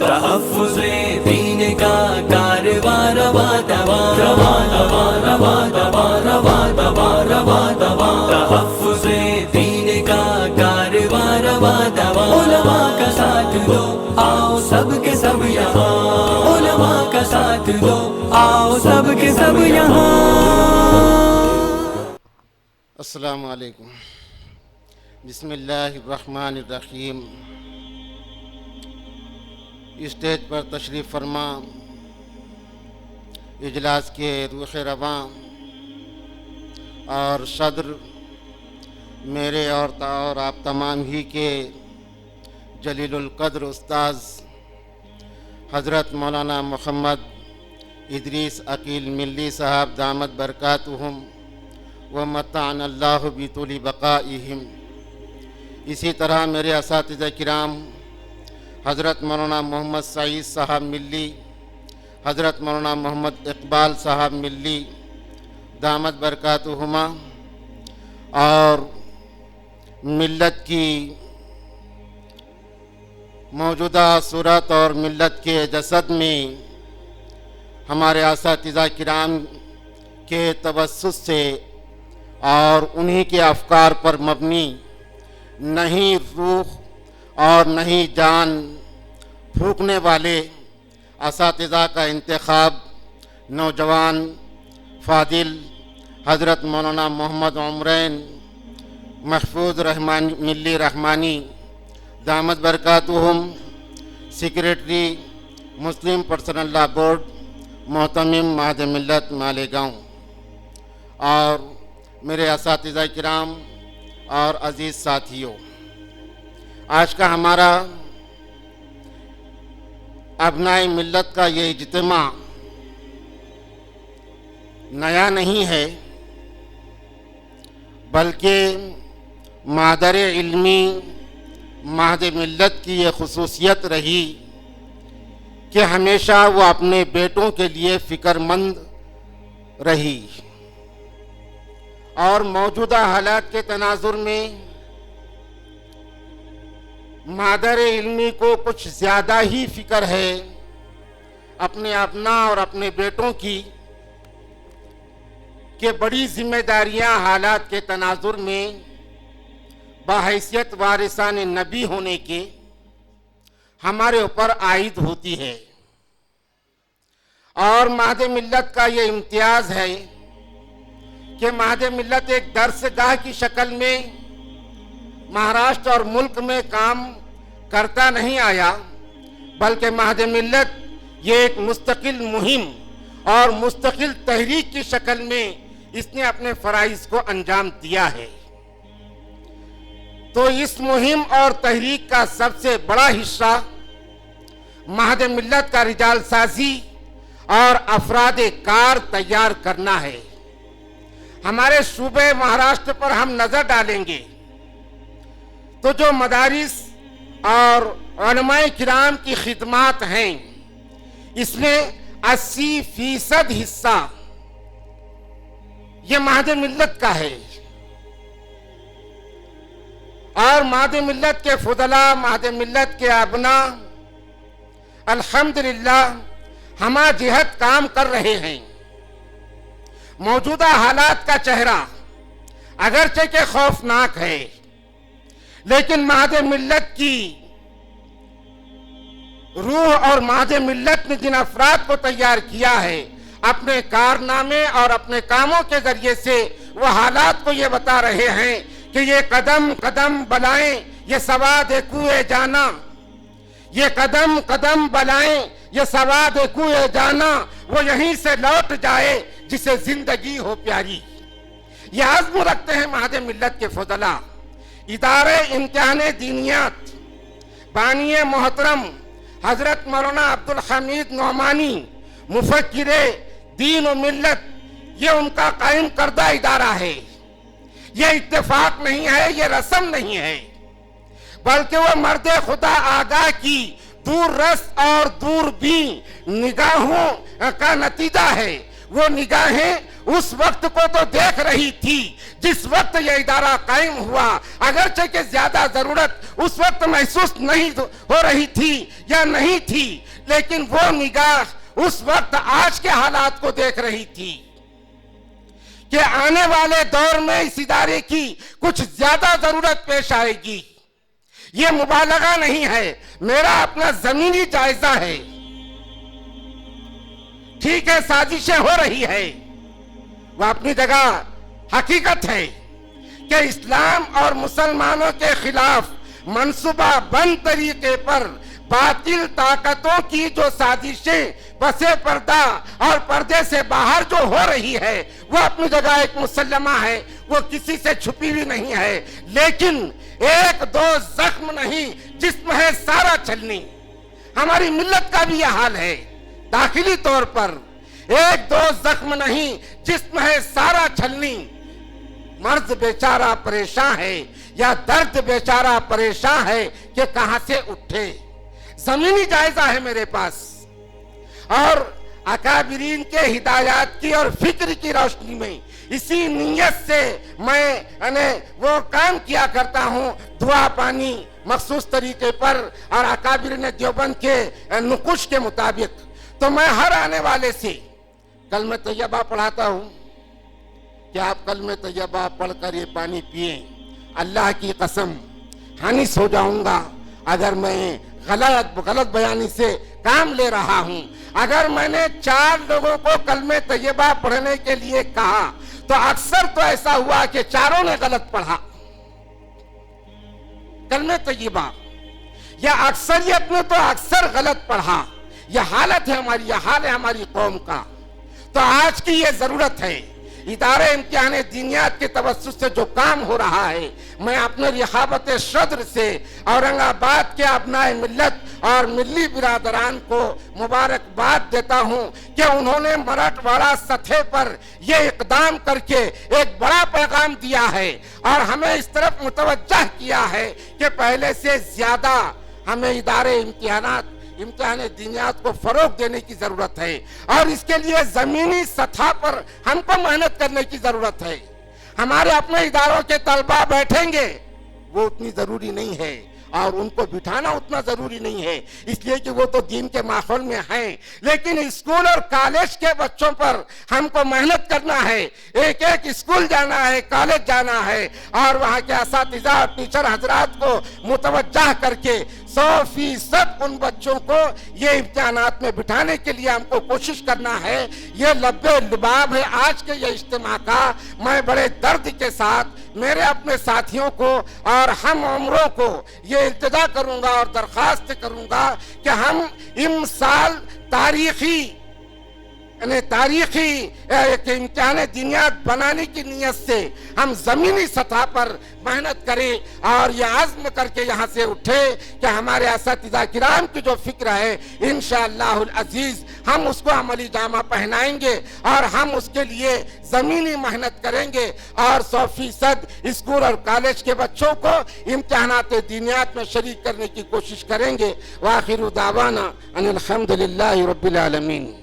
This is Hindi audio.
तहफ़्फ़ुज़े दीन का कारवां रवा दवा रवा दवा रवा दवा रवा दवा रवा दवा। तहफ़्फ़ुज़े दीन का कारवां रवा दवा। उलमा का साथ दो आओ सब के सब यहाँ, उलमा का साथ दो आओ सब के सब यहाँ। अस्सलामु अलैकुम। बिस्मिल्लाहिर्रहमानिर्रहीम। स्टेज पर तशरीफ़ फरमा इजलास के रूह रवां और सदर मेरे और आप तमाम ही के जलीलुल क़द्र उस्ताद हज़रत मौलाना मोहम्मद इदरीस अकील मिल्ली साहब दामत बरकातुहुम व मतान अल्लाह बितुली बक़ाइहिम। इसी तरह मेरे असातिज़ा किराम हज़रत मौलाना मोहम्मद सईद साहब मिल्ली, हज़रत मौलाना मोहम्मद इकबाल साहब मिल्ली दामत बरकातुहुमा और मिल्लत की मौजूदा सूरत और मिल्लत के जसद में हमारे असातिज़ा किराम के तवस्सुस से और उन्हीं के अफ़कार पर मबनी नहीं रूह और नहीं जान फूंकने वाले असातिज़ा का इंतखाब नौजवान फ़ादिल हज़रत मौलाना मोहम्मद उमरैन महफूज रहमान मिल्ली रहमानी दामत बरकातुहुम, सेक्रेटरी मुस्लिम पर्सनल लॉ बोर्ड मोहतमिम महद मिल्लत मालेगांव, और मेरे असातिज़ा किराम और अज़ीज़ साथियों, आज का हमारा अबनाए मिल्लत का ये इज्तिमा नया नहीं है, बल्कि मादर इल्मी महद मिल्लत की ये खुसूसियत रही कि हमेशा वो अपने बेटों के लिए फ़िक्रमंद रही और मौजूदा हालात के तनाजुर में मादर इल्मी को कुछ ज़्यादा ही फ़िक्र है अपने अपना और अपने बेटों की कि बड़ी जिम्मेदारियां हालात के तनाजुर में बाहैसियत वारिसान नबी होने के हमारे ऊपर आयद होती है। और महद मिल्लत का ये इम्तियाज़ है कि महद मिल्लत एक दर्सगाह की शक्ल में महाराष्ट्र और मुल्क में काम करता नहीं आया, बल्कि महद मिल्लत ये एक मुस्तकिल मुहिम और मुस्तकिल तहरीक की शक्ल में इसने अपने फ़राइज़ को अंजाम दिया है। तो इस मुहिम और तहरीक का सबसे बड़ा हिस्सा महद मिल्लत का रिजाल साजी और अफराद कार तैयार करना है। हमारे सूबे महाराष्ट्र पर हम नज़र डालेंगे तो जो मदारिस और उलमाए किराम की खिदमात हैं, इसमें 80% हिस्सा ये महद मिल्लत का है। और महद मिल्लत के फुदला, महद मिल्लत के अबना अल्हम्दुलिल्लाह हमा जिहद काम कर रहे हैं। मौजूदा हालात का चेहरा अगरचे के खौफनाक है, लेकिन महद मिल्लत की रूह और महद मिल्लत ने जिन अफराद को तैयार किया है, अपने कारनामे और अपने कामों के जरिए से वह हालात को ये बता रहे हैं कि ये कदम कदम बलाएं ये सवाद कुए जाना, ये कदम कदम बलाएं ये सवाद कुए जाना, वो यहीं से लौट जाए जिसे जिंदगी हो प्यारी। ये आज़्म रखते हैं महद मिल्लत के फुदला। इदारे इम्तिहान दीनियात बानिए मोहतरम हज़रत मौलाना अब्दुल हमीद नौमानी मुफक्किरे दीन व मिल्लत, ये उनका कायम करदा इदारा है। ये इत्तेफाक नहीं है, ये रस्म नहीं है, बल्कि वह मर्द खुदा आगाह की दूर रस और दूरबीन निगाहों का नतीजा है। वो निगाहें उस वक्त को तो देख रही थी जिस वक्त ये इदारा कायम हुआ, अगरचे कि ज्यादा जरूरत उस वक्त महसूस नहीं हो रही थी या नहीं थी, लेकिन वो निगाह उस वक्त आज के हालात को देख रही थी कि आने वाले दौर में इस इदारे की कुछ ज्यादा जरूरत पेश आएगी। ये मुबालगा नहीं है, मेरा अपना जमीनी जायजा है। ठीक है, साजिशें हो रही है, वह अपनी जगह हकीकत है कि इस्लाम और मुसलमानों के खिलाफ मंसूबा बंद तरीके पर बातिल ताकतों की जो साजिशें पसे पर्दा और पर्दे से बाहर जो हो रही है वो अपनी जगह एक मुसल्लमा है, वो किसी से छुपी हुई नहीं है। लेकिन एक दो जख्म नहीं, जिस्म है सारा छलनी। हमारी मिल्लत का भी यह हाल है, दाखिली तौर पर एक दो जख्म नहीं, जिस्म है सारा छलनी। मर्द बेचारा परेशान है या दर्द बेचारा परेशान है कि कहां से उठे। जमीनी जायजा है मेरे पास और अकाबिरीन के हिदायत की और फिक्र की रोशनी में इसी नीयत से मैं वो काम किया करता हूँ, दुआ पानी मखसूस तरीके पर और अकाबिरीन देवबंद के नुकुश के मुताबिक। तो मैं हर आने वाले से कलमे तैयबा पढ़ाता हूँ कि आप कलमे तैयबा पढ़कर ये पानी पिए। अल्लाह की कसम हानिस हो जाऊंगा अगर मैं गलत बयानी से काम ले रहा हूं। अगर मैंने 4 लोगों को कलमे तैयबा पढ़ने के लिए कहा तो अक्सर तो ऐसा हुआ कि चारों ने गलत पढ़ा कलमे तैयबा, या अक्सरियत ने तो अक्सर गलत पढ़ा। यह हालत है हमारी, यह हाल है हमारी कौम का। तो आज की ये जरूरत है, इदारे इम्तिहान दीनियात के तवस्सुस से जो काम हो रहा है, मैं अपने रिहाबत सदर से औरंगाबाद के अपनाए मिल्लत और मिल्ली बिरादरान को मुबारकबाद देता हूं कि उन्होंने मराठवाड़ा सतह पर यह इकदाम करके एक बड़ा पैगाम दिया है और हमें इस तरफ मुतवज्जह किया है कि पहले से ज्यादा हमें इदारे इम्तिहान दीनियात को फरोग देने की जरूरत है और इसके लिए जमीनी सतह पर हमको मेहनत करने की जरूरत है। हमारे अपने इदारों के तलबा बैठेंगे वो उतनी जरूरी नहीं है और उनको बिठाना उतना जरूरी नहीं है, इसलिए कि वो तो दीन के माहौल में हैं। लेकिन स्कूल और कॉलेज के बच्चों पर हमको मेहनत करना है, एक एक स्कूल जाना है, कॉलेज जाना है और वहाँ के असातिज़ा और टीचर हजरात को मुतवज्जह करके 100% उन बच्चों को ये इम्तिहानात में बिठाने के लिए हमको कोशिश करना है। ये लब्बे लुबाब है आज के ये इज्तिमा का। मैं बड़े दर्द के साथ मेरे अपने साथियों को और हम उम्रों को ये इल्तिजा करूंगा और दरखास्त करूंगा कि हम इन साल तारीखी इम्तिहान दीनियात बनाने की नियत से हम जमीनी सतह पर मेहनत करें और यह आज़्म करके यहाँ से उठे कि हमारे असातिज़ा किराम की जो फिक्र है इंशाअल्लाहुल अज़ीज़ हम उसको अमली जामा पहनाएंगे और हम उसके लिए जमीनी मेहनत करेंगे और 100% स्कूल और कॉलेज के बच्चों को इम्तिहानात दीनियात में शरीक करने की कोशिश करेंगे। वाखिरु दावाना अनिल हम्दुलिल्लाहि रब्बिल आलमीन।